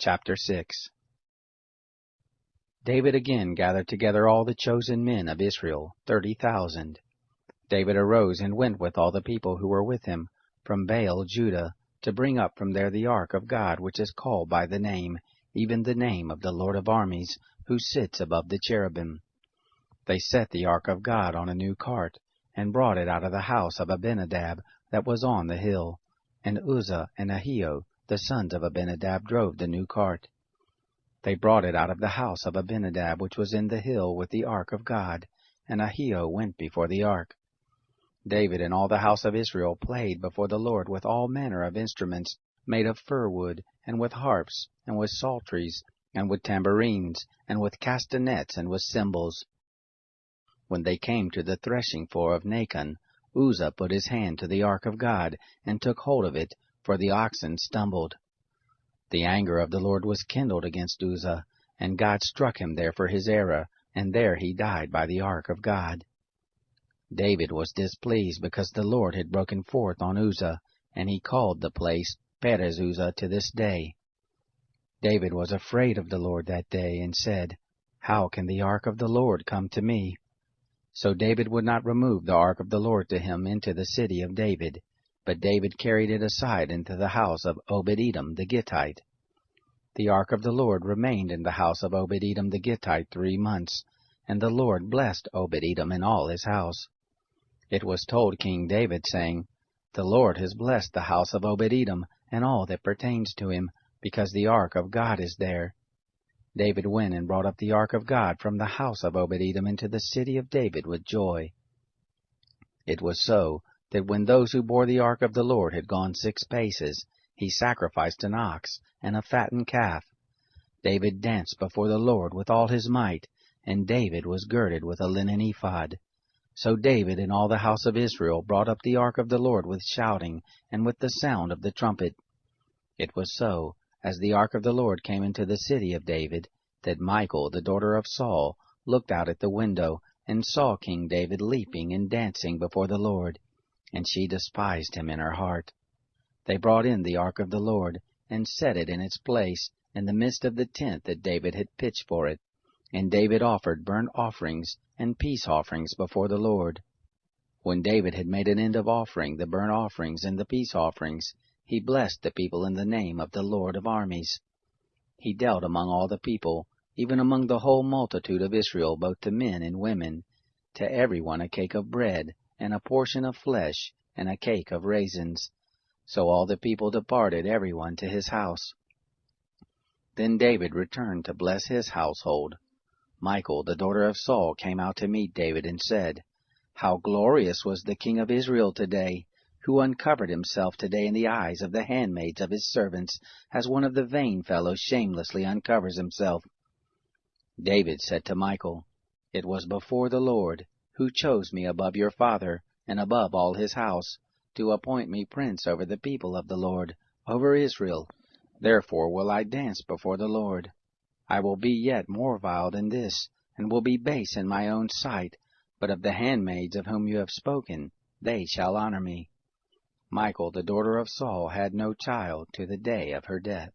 Chapter 6. David again gathered together all the chosen men of Israel, 30,000. David arose and went with all the people who were with him from Baal, Judah, to bring up from there the ark of God, which is called by the name, even the name of the Lord of armies, who sits above the cherubim. They set the ark of God on a new cart, and brought it out of the house of Abinadab that was on the hill. And Uzzah and Ahio, the sons of Abinadab, drove the new cart. They brought it out of the house of Abinadab, which was in the hill, with the ark of God, and Ahio went before the ark. David and all the house of Israel played before the Lord with all manner of instruments made of fir wood, and with harps, and with psalteries, and with tambourines, and with castanets, and with cymbals. When they came to the threshing floor of Nacon, Uzzah put his hand to the ark of God, and took hold of it, for the oxen stumbled. The anger of the Lord was kindled against Uzzah, and God struck him there for his error, and there he died by the ark of God. David was displeased because the Lord had broken forth on Uzzah, and he called the place Perez Uzzah to this day. David was afraid of the Lord that day, and said, "How can the ark of the Lord come to me?" So David would not remove the ark of the Lord to him into the city of David, but David carried it aside into the house of Obed-Edom the Gittite. The ark of the Lord remained in the house of Obed-Edom the Gittite 3 months, and the Lord blessed Obed-Edom and all his house. It was told King David, saying, "The Lord has blessed the house of Obed-Edom and all that pertains to him, because the ark of God is there." David went and brought up the ark of God from the house of Obed-Edom into the city of David with joy. It was so that when those who bore the ark of the Lord had gone 6 paces, he sacrificed an ox and a fattened calf. David danced before the Lord with all his might, and David was girded with a linen ephod. So David and all the house of Israel brought up the ark of the Lord with shouting and with the sound of the trumpet. It was so, as the ark of the Lord came into the city of David, that Michal, the daughter of Saul, looked out at the window, and saw King David leaping and dancing before the Lord, and she despised him in her heart. They brought in the ark of the Lord, and set it in its place, in the midst of the tent that David had pitched for it. And David offered burnt offerings and peace offerings before the Lord. When David had made an end of offering the burnt offerings and the peace offerings, he blessed the people in the name of the Lord of armies. He dealt among all the people, even among the whole multitude of Israel, both to men and women, to every one a cake of bread, and a portion of flesh, and a cake of raisins. So all the people departed, every one to his house. Then David returned to bless his household. Michal, the daughter of Saul, came out to meet David, and said, "How glorious was the king of Israel today, who uncovered himself today in the eyes of the handmaids of his servants, as one of the vain fellows shamelessly uncovers himself." David said to Michal, "It was before the Lord, who chose me above your father, and above all his house, to appoint me prince over the people of the Lord, over Israel. Therefore will I dance before the Lord. I will be yet more vile than this, and will be base in my own sight, but of the handmaids of whom you have spoken, they shall honor me." Michal, the daughter of Saul, had no child to the day of her death.